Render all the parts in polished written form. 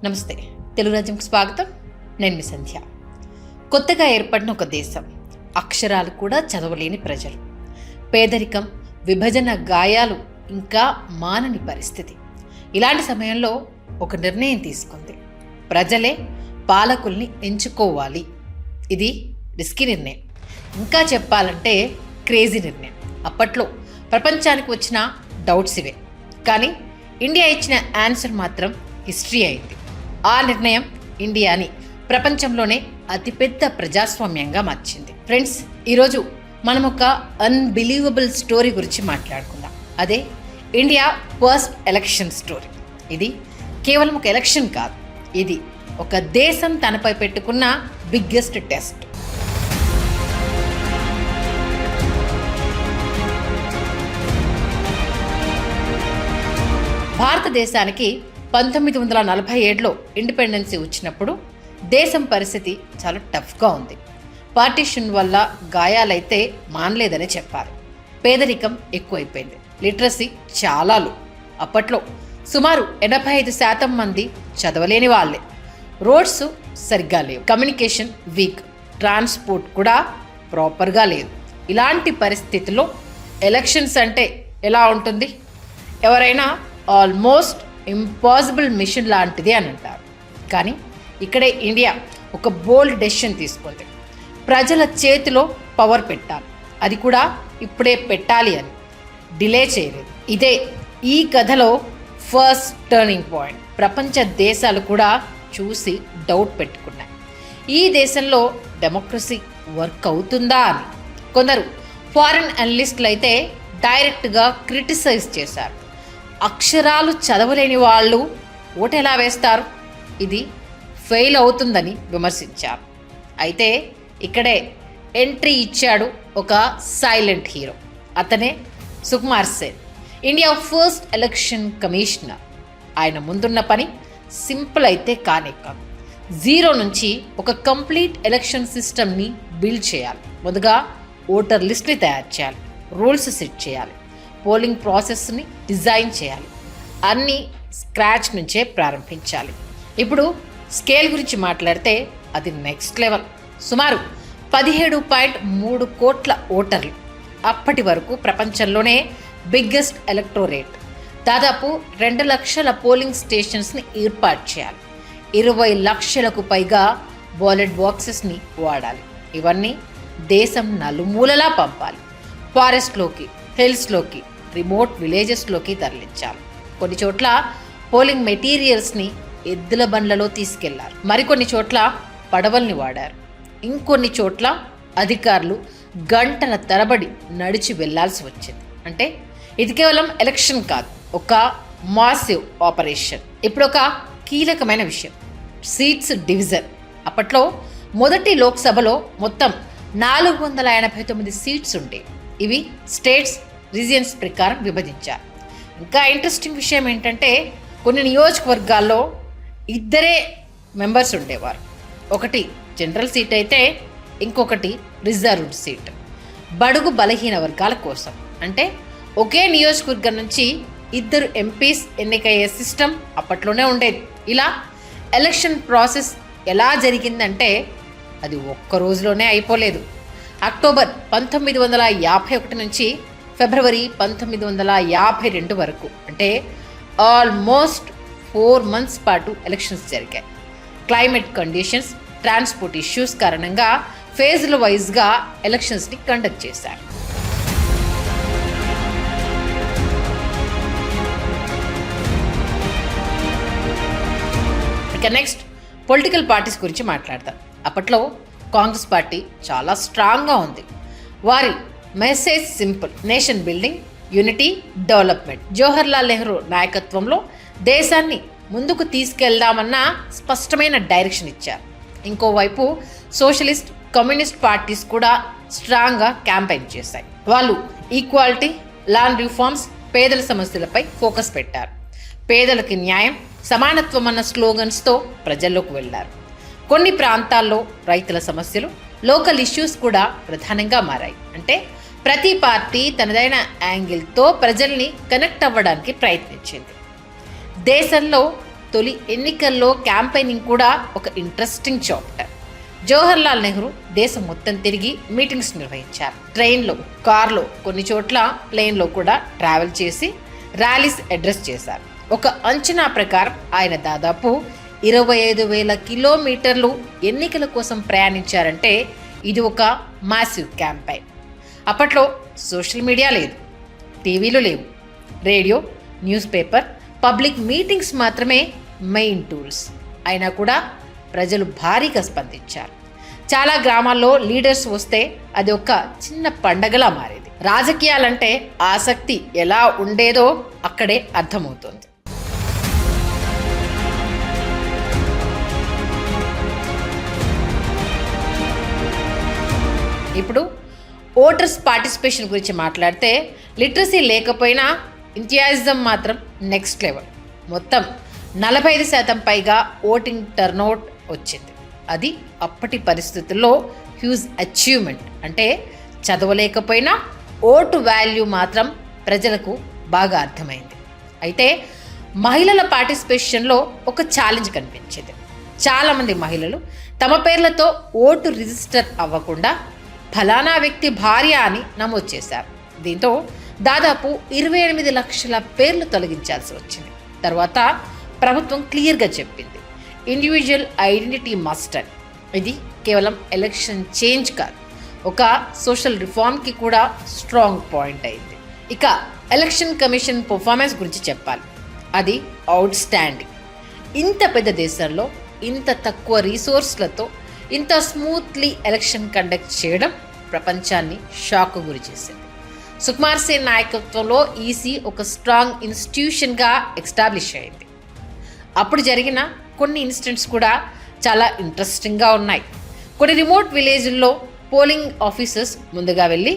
నమస్తే. తెలుగు రాజ్యంకు స్వాగతం. నేను మీ సంధ్య. కొత్తగా ఏర్పడిన ఒక దేశం, అక్షరాలు కూడా చదవలేని ప్రజలు, పేదరికం, విభజన గాయాలు ఇంకా మానని పరిస్థితి. ఇలాంటి సమయంలో ఒక నిర్ణయం తీసుకుంది. ప్రజలే పాలకుల్ని ఎంచుకోవాలి. ఇది రిస్కీ నిర్ణయం, ఇంకా చెప్పాలంటే క్రేజీ నిర్ణయం. అప్పట్లో ప్రపంచానికి వచ్చిన డౌట్స్ ఇవే, కానీ ఇండియా ఇచ్చిన ఆన్సర్ మాత్రం హిస్టరీ అయింది. ఆ నిర్ణయం ఇండియాని ప్రపంచంలోనే అతిపెద్ద ప్రజాస్వామ్యంగా మార్చింది. ఫ్రెండ్స్, ఈరోజు మనం ఒక అన్బిలీవబుల్ స్టోరీ గురించి మాట్లాడుకుందాం. అదే ఇండియా ఫస్ట్ ఎలక్షన్ స్టోరీ. ఇది కేవలం ఒక ఎలక్షన్ కాదు, ఇది ఒక దేశం తనపై పెట్టుకున్న బిగ్గెస్ట్ టెస్ట్. భారతదేశానికి 1947లో ఇండిపెండెన్సీ వచ్చినప్పుడు దేశం పరిస్థితి చాలా టఫ్గా ఉంది. పార్టీషన్ వల్ల గాయాలైతే మానలేదని చెప్పాలి. పేదరికం ఎక్కువైపోయింది, లిటరసీ చాలా లో. అప్పట్లో సుమారు 85% మంది చదవలేని వాళ్ళే. రోడ్స్ సరిగ్గా లేవు, కమ్యూనికేషన్ వీక్, ట్రాన్స్పోర్ట్ కూడా ప్రాపర్గా లేదు. ఇలాంటి పరిస్థితుల్లో ఎలక్షన్స్ అంటే ఎలా ఉంటుంది? ఎవరైనా ఆల్మోస్ట్ ఇంపాసిబుల్ మిషన్ లాంటిది అని అంటారు. కానీ ఇక్కడే ఇండియా ఒక బోల్డ్ డెసిషన్ తీసుకుంది. ప్రజల చేతిలో పవర్ పెట్టాలి, అది కూడా ఇప్పుడే పెట్టాలి అని. డిలే చేయలేదు. ఇదే ఈ కథలో ఫస్ట్ టర్నింగ్ పాయింట్. ప్రపంచ దేశాలు కూడా చూసి డౌట్ పెట్టుకున్నాయి, ఈ దేశంలో డెమోక్రసీ వర్క్ అవుతుందా అని. కొందరు ఫారిన్ అనలిస్టులు అయితే డైరెక్ట్గా క్రిటిసైజ్ చేశారు. అక్షరాలు చదవలేని వాళ్ళు ఓటు ఎలా వేస్తారు, ఇది ఫెయిల్ అవుతుందని విమర్శించారు. అయితే ఇక్కడే ఎంట్రీ ఇచ్చాడు ఒక సైలెంట్ హీరో. అతనే Sukumar Sen, India first election commissioner. ఆయన ముందున్న పని సింపుల్ అయితే కానే కాదు. జీరో నుంచి ఒక కంప్లీట్ ఎలక్షన్ సిస్టమ్ని బిల్డ్ చేయాలి. ముందుగా ఓటర్ లిస్ట్ని తయారు చేయాలి, రూల్స్ సెట్ చేయాలి, పోలింగ్ ప్రాసెస్ని డిజైన్ చేయాలి. అన్నీ స్క్రాచ్ నుంచే ప్రారంభించాలి. ఇప్పుడు స్కేల్ గురించి మాట్లాడితే అది నెక్స్ట్ లెవెల్. సుమారు 17.3 కోట్ల ఓటర్లు. అప్పటి వరకు ప్రపంచంలోనే బిగ్గెస్ట్ ఎలక్టోరేట్. దాదాపు 2 లక్షల పోలింగ్ స్టేషన్స్ని ఏర్పాటు చేయాలి. 20 లక్షలకు పైగా బ్యాలెట్ బాక్సెస్ని వాడాలి. ఇవన్నీ దేశం నలుమూలలా పంపాలి. ఫారెస్ట్లోకి, హిల్స్లోకి, రిమోట్ విలేజెస్లోకి తరలించాలి. కొన్ని చోట్ల పోలింగ్ మెటీరియల్స్ని ఎద్దుల బండ్లలో తీసుకెళ్లారు, మరికొన్ని చోట్ల పడవల్ని వాడారు, ఇంకొన్ని చోట్ల అధికారులు గంటల తరబడి నడిచి వెళ్లాల్సి వచ్చింది. అంటే ఇది కేవలం ఎలక్షన్ కాదు, ఒక మాసివ్ ఆపరేషన్. ఇప్పుడు ఒక కీలకమైన విషయం, సీట్స్ డివిజన్. అప్పట్లో మొదటి లోక్సభలో మొత్తం 489 సీట్స్ ఉండేవి. ఇవి స్టేట్స్, రీజియన్స్ ప్రకారం విభజించారు. ఇంకా ఇంట్రెస్టింగ్ విషయం ఏంటంటే కొన్ని నియోజకవర్గాల్లో 2 మెంబర్స్ ఉండేవారు. ఒకటి జనరల్ సీట్ అయితే ఇంకొకటి రిజర్వ్డ్ సీట్, బడుగు బలహీన వర్గాల కోసం. అంటే ఒకే నియోజకవర్గం నుంచి 2 ఎంపీస్ ఎన్నికయ్యే సిస్టమ్ అప్పట్లోనే ఉండేది. ఇలా ఎలక్షన్ ప్రాసెస్ ఎలా జరిగిందంటే అది ఒక్క రోజులోనే అయిపోలేదు. అక్టోబర్ 1951 నుంచి ఫిబ్రవరి 1952 వరకు, అంటే ఆల్మోస్ట్ 4 మంత్స్ పాటు ఎలక్షన్స్ జరిగాయి. క్లైమేట్ కండిషన్స్, ట్రాన్స్పోర్ట్ ఇష్యూస్ కారణంగా ఫేజ్ల వైజ్గా ఎలక్షన్స్ని కండక్ట్ చేశారు. ఇక నెక్స్ట్ పొలిటికల్ పార్టీస్ గురించి మాట్లాడతాం. అప్పట్లో కాంగ్రెస్ పార్టీ చాలా స్ట్రాంగ్గా ఉంది. వారి message simple: nation building, unity, development. Jawaharlal Nehru నాయకత్వంలో దేశాన్ని ముందుకు తీసుకెళ్దామన్న స్పష్టమైన డైరెక్షన్ ఇచ్చారు. ఇంకోవైపు సోషలిస్ట్, కమ్యూనిస్ట్ పార్టీస్ కూడా స్ట్రాంగ్గా క్యాంపెయిన్ చేశాయి. వాళ్ళు ఈక్వాలిటీ, ల్యాండ్ రిఫార్మ్స్, పేదల సమస్యలపై ఫోకస్ పెట్టారు. పేదలకి న్యాయం, సమానత్వం అన్న స్లోగన్స్తో ప్రజల్లోకి వెళ్లారు. కొన్ని ప్రాంతాల్లో రైతుల సమస్యలు, లోకల్ ఇష్యూస్ కూడా ప్రధానంగా మారాయి. అంటే ప్రతి పార్టీ తనదైన యాంగిల్తో ప్రజల్ని కనెక్ట్ అవ్వడానికి ప్రయత్నించింది. దేశంలో తొలి ఎన్నికల్లో క్యాంపెయినింగ్ కూడా ఒక ఇంట్రెస్టింగ్ చాప్టర్. జవహర్లాల్ నెహ్రూ దేశం మొత్తం తిరిగి మీటింగ్స్ నిర్వహించారు. ట్రైన్లో, కార్లో, కొన్ని చోట్ల ప్లేన్లో కూడా ట్రావెల్ చేసి ర్యాలీస్ అడ్రస్ చేశారు. ఒక అంచనా ప్రకారం ఆయన దాదాపు 25,000 కిలోమీటర్లు ఎన్నికల కోసం ప్రయాణించారంటే ఇది ఒక మాసివ్ క్యాంపెయిన్. అప్పట్లో సోషల్ మీడియా లేదు, టీవీలు లేవు, radio, news paper, public meetings మాత్రమే మెయిన్ టూల్స్. అయినా కూడా ప్రజలు భారీగా స్పందించారు. చాలా గ్రామాల్లో లీడర్స్ వస్తే అది ఒక చిన్న పండగలా మారేది. రాజకీయాలంటే ఆసక్తి ఎలా ఉండేదో అక్కడే అర్థమవుతోంది. ఇప్పుడు ఓటర్స్ పార్టిసిపేషన్ గురించి మాట్లాడితే లిటరసీ లేకపోయినా ఇంతియాజిజం మాత్రం నెక్స్ట్ లెవెల్. మొత్తం 45% పైగా ఓటింగ్ టర్నౌట్ వచ్చింది. అది అప్పటి పరిస్థితుల్లో హ్యూజ్ అచీవ్మెంట్. అంటే చదవలేకపోయినా ఓటు వాల్యూ మాత్రం ప్రజలకు బాగా అర్థమైంది. అయితే మహిళల పార్టిసిపేషన్లో ఒక ఛాలెంజ్ కనిపించింది. చాలామంది మహిళలు తమ పేర్లతో ఓటు రిజిస్టర్ అవ్వకుండా ఫలానా వ్యక్తి భార్య అని నమోదు చేశారు. దీంతో దాదాపు 28 లక్షల పేర్లు తొలగించాల్సి వచ్చింది. తర్వాత ప్రభుత్వం క్లియర్గా చెప్పింది, ఇండివిజువల్ ఐడెంటిటీ మస్ట్ అని. ఇది కేవలం ఎలక్షన్ చేంజ్ కాదు, ఒక సోషల్ రిఫార్మ్కి కూడా స్ట్రాంగ్ పాయింట్ అయింది. ఇక ఎలక్షన్ కమిషన్ పర్ఫార్మెన్స్ గురించి చెప్పాలి. అది అవుట్ స్టాండింగ్. ఇంత పెద్ద దేశంలో ఇంత తక్కువ రీసోర్స్లతో ఇంత స్మూత్లీ ఎలక్షన్ కండక్ట్ చేయడం ప్రపంచాన్ని షాక్ గురి చేసింది. సుకుమార్ సేన్ నాయకత్వంలో ఈసీ ఒక స్ట్రాంగ్ ఇన్స్టిట్యూషన్గా ఎస్టాబ్లిష్ అయింది. అప్పుడు జరిగిన కొన్ని ఇన్సిడెంట్స్ కూడా చాలా ఇంట్రెస్టింగ్గా ఉన్నాయి. కొన్ని రిమోట్ విలేజ్ల్లో పోలింగ్ ఆఫీసర్స్ ముందుగా వెళ్ళి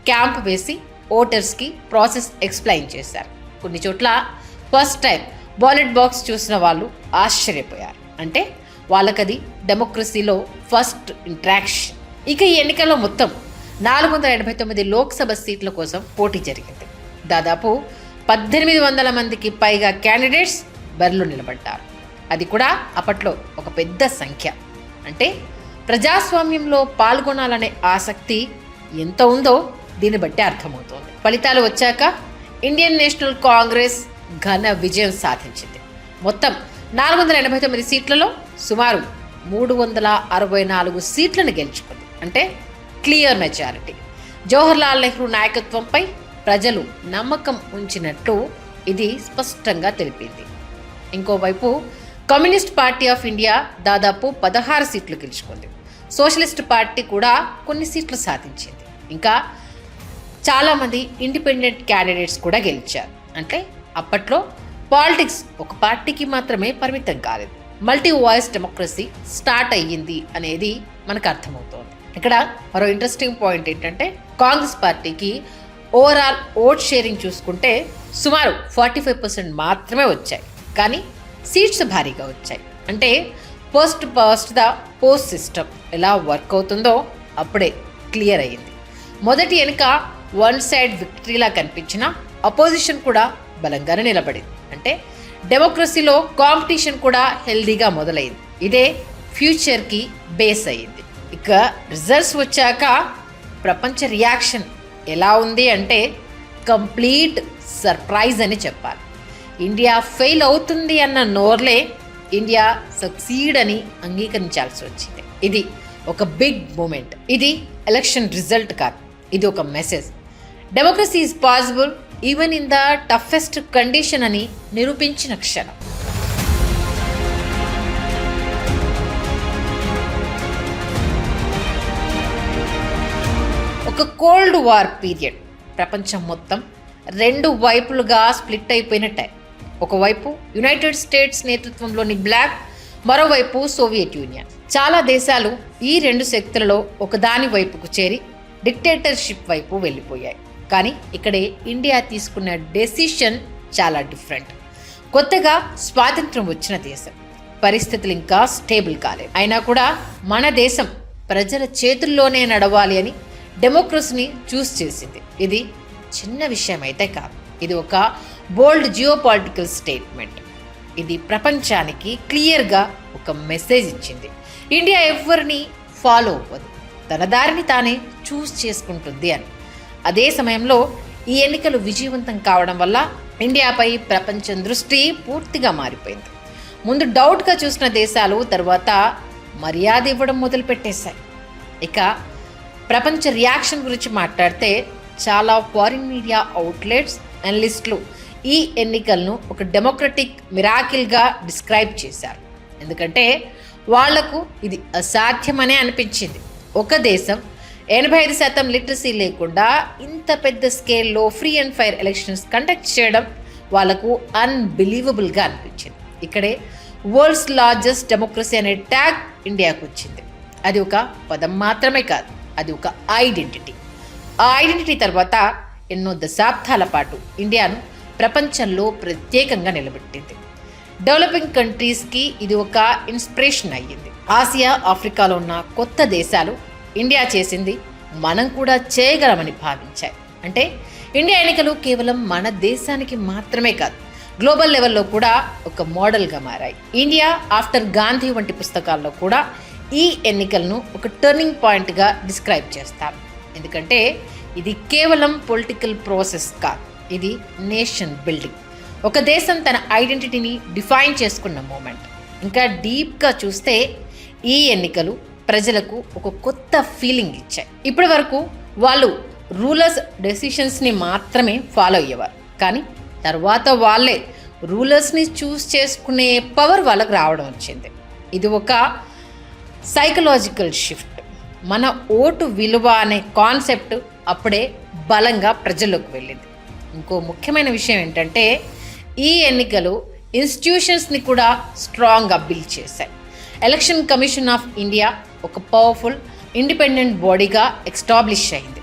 క్యాంప్ వేసి ఓటర్స్కి ప్రాసెస్ ఎక్స్ప్లెయిన్ చేశారు. కొన్ని చోట్ల ఫస్ట్ టైం బ్యాలెట్ బాక్స్ చూసిన వాళ్ళు ఆశ్చర్యపోయారు. అంటే వాళ్ళకది డెమోక్రసీలో ఫస్ట్ ఇంట్రాక్షన్. ఇక ఈ ఎన్నికల్లో మొత్తం 489 లోక్సభ సీట్ల కోసం పోటీ జరిగింది. దాదాపు 1800 మందికి పైగా క్యాండిడేట్స్ బరిలో నిలబడ్డారు. అది కూడా అప్పట్లో ఒక పెద్ద సంఖ్య. అంటే ప్రజాస్వామ్యంలో పాల్గొనాలనే ఆసక్తి ఎంత ఉందో దీన్ని బట్టి అర్థమవుతోంది. ఫలితాలు వచ్చాక ఇండియన్ నేషనల్ కాంగ్రెస్ ఘన విజయం సాధించింది. మొత్తం 489 సీట్లలో సుమారు 364 సీట్లను గెలుచుకుంది. అంటే క్లియర్ మెజారిటీ. జవహర్లాల్ నెహ్రూ నాయకత్వంపై ప్రజలు నమ్మకం ఉంచినట్లు ఇది స్పష్టంగా తెలిపింది. ఇంకోవైపు కమ్యూనిస్ట్ పార్టీ ఆఫ్ ఇండియా దాదాపు 16 సీట్లు గెలుచుకుంది. సోషలిస్ట్ పార్టీ కూడా కొన్ని సీట్లు సాధించింది. ఇంకా చాలామంది ఇండిపెండెంట్ క్యాండిడేట్స్ కూడా గెలిచారు. అంటే అప్పట్లో పాలిటిక్స్ ఒక పార్టీకి మాత్రమే పరిమితం కాలేదు, మల్టీ వాయిస్ డెమోక్రసీ స్టార్ట్ అయ్యింది అనేది మనకు అర్థమవుతోంది. ఇక్కడ మరో ఇంట్రెస్టింగ్ పాయింట్ ఏంటంటే కాంగ్రెస్ పార్టీకి ఓవరాల్ ఓట్ షేరింగ్ చూసుకుంటే సుమారు 45% మాత్రమే వచ్చాయి. కానీ సీట్స్ భారీగా వచ్చాయి. అంటే పోస్ట్ సిస్టమ్ ఎలా వర్క్ అవుతుందో అప్పుడే క్లియర్ అయ్యింది. మొదటి ఎన్నిక వన్ సైడ్ విక్టరీలా కనిపించిన అపోజిషన్ కూడా బలంగానే నిలబడింది. అంటే డెమోక్రసీలో కాంపిటీషన్ కూడా హెల్దీగా మొదలైంది. ఇదే ఫ్యూచర్కి బేస్ అయ్యింది. ఇక రిజల్ట్స్ వచ్చాక ప్రపంచ రియాక్షన్ ఎలా ఉంది అంటే కంప్లీట్ సర్ప్రైజ్ అని చెప్పాలి. ఇండియా ఫెయిల్ అవుతుంది అన్న నోర్లే ఇండియా సక్సీడ్ అని అంగీకరించాల్సి వచ్చింది. ఇది ఒక బిగ్ మూమెంట్. ఇది ఎలక్షన్ రిజల్ట్ కాదు, ఇది ఒక message. Democracy is possible even in the toughest condition అని నిరూపించిన క్షణం. ఒక కోల్డ్ వార్ పీరియడ్. ప్రపంచం మొత్తం 2 వైపులుగా స్ప్లిట్ అయిపోయిన టైం. ఒకవైపు యునైటెడ్ స్టేట్స్ నేతృత్వంలోని బ్లాక్, మరోవైపు సోవియట్ యూనియన్. చాలా దేశాలు ఈ 2 శక్తులలో ఒకదాని వైపుకు చేరి డిక్టేటర్షిప్ వైపు వెళ్ళిపోయాయి. కానీ ఇక్కడే ఇండియా తీసుకున్న డెసిషన్ చాలా డిఫరెంట్. కొత్తగా స్వాతంత్రం వచ్చిన దేశం, పరిస్థితులు ఇంకా స్టేబుల్ కాలేదు. అయినా కూడా మన దేశం ప్రజల చేతుల్లోనే నడవాలి అని డెమోక్రసీని చూస్ చేసింది. ఇది చిన్న విషయం అయితే కాదు, ఇది ఒక బోల్డ్ జియోపాలిటికల్ స్టేట్మెంట్. ఇది ప్రపంచానికి క్లియర్గా ఒక మెసేజ్ ఇచ్చింది. ఇండియా ఎవరిని ఫాలో అవ్వదు, తన దారిని తానే చూస్ చేసుకుంటుంది అని. అదే సమయంలో ఈ ఎన్నికలు విజయవంతం కావడం వల్ల ఇండియాపై ప్రపంచం దృష్టి పూర్తిగా మారిపోయింది. ముందు డౌట్గా చూసిన దేశాలు తర్వాత మర్యాద ఇవ్వడం మొదలుపెట్టేశాయి. ఇక ప్రపంచ రియాక్షన్ గురించి మాట్లాడితే చాలా ఫారిన్ మీడియా అవుట్లెట్స్, అనలిస్టులు ఈ ఎన్నికలను ఒక డెమోక్రటిక్ మిరాకిల్గా డిస్క్రైబ్ చేశారు. ఎందుకంటే వాళ్లకు ఇది అసాధ్యమనే అనిపించింది. ఒక దేశం 85% లిటరసీ లేకుండా ఇంత పెద్ద స్కేల్లో free and fire elections conduct చేయడం వాళ్లకు అన్బిలీవబుల్గా అనిపించింది. ఇక్కడే వరల్డ్స్ లార్జెస్ట్ డెమోక్రసీ అనే ట్యాగ్ ఇండియాకు వచ్చింది. అది ఒక పదం మాత్రమే కాదు, అది ఒక ఐడెంటిటీ. ఆ ఐడెంటిటీ తర్వాత ఎన్నో దశాబ్దాల పాటు ఇండియాను ప్రపంచంలో ప్రత్యేకంగా నిలబెట్టింది. డెవలపింగ్ కంట్రీస్కి ఇది ఒక ఇన్స్పిరేషన్ అయ్యింది. ఆసియా, ఆఫ్రికాలో ఉన్న కొత్త దేశాలు ఇండియా చేసింది మనం కూడా చేయగలమని భావించాయి. అంటే ఇండియా ఎన్నికలు కేవలం మన దేశానికి మాత్రమే కాదు, గ్లోబల్ లెవెల్లో కూడా ఒక మోడల్గా మారాయి. ఇండియా ఆఫ్టర్ గాంధీ వంటి పుస్తకాల్లో కూడా ఈ ఎన్నికలను ఒక టర్నింగ్ పాయింట్గా డిస్క్రైబ్ చేస్తారు. ఎందుకంటే ఇది కేవలం పొలిటికల్ ప్రాసెస్ కాదు, ఇది నేషన్ బిల్డింగ్. ఒక దేశం తన ఐడెంటిటీని డిఫైన్ చేసుకున్న మూమెంట్. ఇంకా డీప్గా చూస్తే ఈ ఎన్నికలు ప్రజలకు ఒక కొత్త ఫీలింగ్ ఇచ్చాయి. ఇప్పటి వరకు వాళ్ళు రూలర్స్ డెసిషన్స్ని మాత్రమే ఫాలో అయ్యేవారు, కానీ తర్వాత వాళ్ళే రూలర్స్ని చూస్ చేసుకునే పవర్ వాళ్ళకు రావడం వచ్చింది. ఇది ఒక సైకలాజికల్ షిఫ్ట్. మన ఓటు విలువ అనే కాన్సెప్ట్ అప్పుడే బలంగా ప్రజల్లోకి వెళ్ళింది. ఇంకో ముఖ్యమైన విషయం ఏంటంటే ఈ ఎన్నికలు ఇన్స్టిట్యూషన్స్ని కూడా స్ట్రాంగ్గా బిల్డ్ చేశాయి. ఎలక్షన్ కమిషన్ ఆఫ్ ఇండియా ఒక పవర్ఫుల్ ఇండిపెండెంట్ బాడీగా ఎస్టాబ్లిష్ అయింది.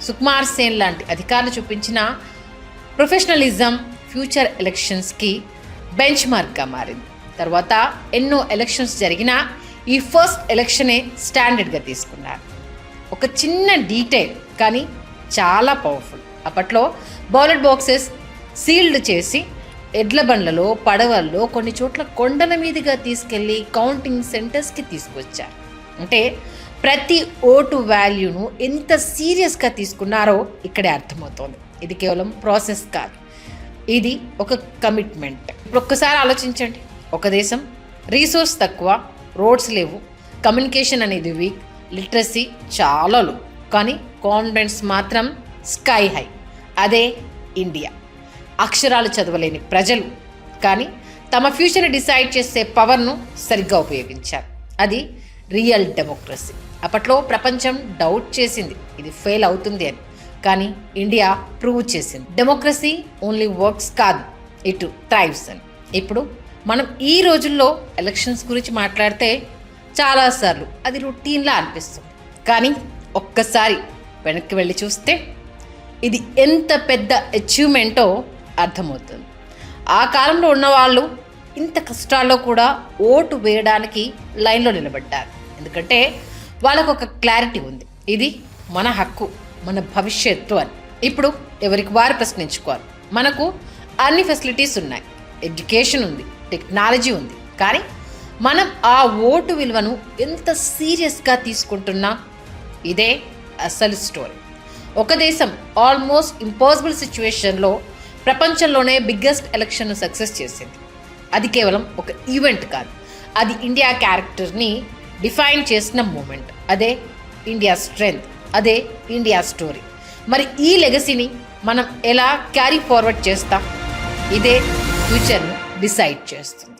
సుకుమార్ సేన్ లాంటి అధికారులు చూపించిన ప్రొఫెషనలిజం ఫ్యూచర్ ఎలక్షన్స్కి బెంచ్ మార్క్గా మారింది. తర్వాత ఎన్నో ఎలక్షన్స్ జరిగినా ఈ ఫస్ట్ ఎలక్షనే స్టాండర్డ్గా తీసుకున్నారు. ఒక చిన్న డీటెయిల్ కానీ చాలా పవర్ఫుల్. అప్పట్లో బ్యాలెట్ బాక్సెస్ సీల్డ్ చేసి ఎడ్ల బండ్లలో, పడవల్లో, కొన్ని చోట్ల కొండల మీదుగా తీసుకెళ్లి కౌంటింగ్ సెంటర్స్కి తీసుకొచ్చారు. అంటే ప్రతి ఓటు వాల్యూను ఎంత సీరియస్గా తీసుకున్నారో ఇక్కడే అర్థమవుతోంది. ఇది కేవలం ప్రాసెస్ కాదు, ఇది ఒక కమిట్మెంట్. ఇప్పుడు ఒక్కసారి ఆలోచించండి, ఒక దేశం రీసోర్స్ తక్కువ, రోడ్స్ లేవు, కమ్యూనికేషన్ అనేది వీక్, లిటరసీ చాలా లో, కానీ కాన్ఫిడెన్స్ మాత్రం స్కై హై. అదే ఇండియా. అక్షరాలు చదవలేని ప్రజలు కానీ తమ ఫ్యూచర్ని డిసైడ్ చేసే పవర్ను సరిగ్గా ఉపయోగించారు. అది రియల్ డెమోక్రసీ. అప్పట్లో ప్రపంచం డౌట్ చేసింది ఇది ఫెయిల్ అవుతుంది అని, కానీ ఇండియా ప్రూవ్ చేసింది డెమోక్రసీ ఓన్లీ వర్క్స్ కాదు, ఇటు థ్రైవ్స్ అని. ఇప్పుడు మనం ఈ రోజుల్లో ఎలక్షన్స్ గురించి మాట్లాడితే చాలాసార్లు అది రొటీన్లా అనిపిస్తుంది, కానీ ఒక్కసారి వెనక్కి వెళ్ళి చూస్తే ఇది ఎంత పెద్ద అచీవ్మెంటో అర్థమవుతుంది. ఆ కాలంలో ఉన్నవాళ్ళు ఇంత కష్టాల్లో కూడా ఓటు వేయడానికి లైన్లో నిలబడ్డారు. ఎందుకంటే వాళ్ళకు ఒక క్లారిటీ ఉంది, ఇది మన హక్కు, మన భవిష్యత్తు అని. ఇప్పుడు ఎవరికి వారు ప్రశ్నించుకోవాలి. మనకు అన్ని ఫెసిలిటీస్ ఉన్నాయి, ఎడ్యుకేషన్ ఉంది, టెక్నాలజీ ఉంది, కానీ మనం ఆ ఓటు విలువను ఎంత సీరియస్గా తీసుకుంటున్నా ఇదే అసలు స్టోరీ. ఒక దేశం ఆల్మోస్ట్ ఇంపాసిబుల్ సిచ్యువేషన్లో ప్రపంచంలోనే బిగ్గెస్ట్ ఎలక్షన్ను సక్సెస్ చేసింది. అది కేవలం ఒక ఈవెంట్ కాదు, అది ఇండియా క్యారెక్టర్ని డిఫైన్ చేసిన మూమెంట్. అదే ఇండియా స్ట్రెంగ్త్, అదే ఇండియా స్టోరీ. మరి ఈ లెగసీని మనం ఎలా క్యారీ ఫార్వర్డ్ చేస్తాం, ఇదే ఫ్యూచర్ను డిసైడ్ చేస్తుంది.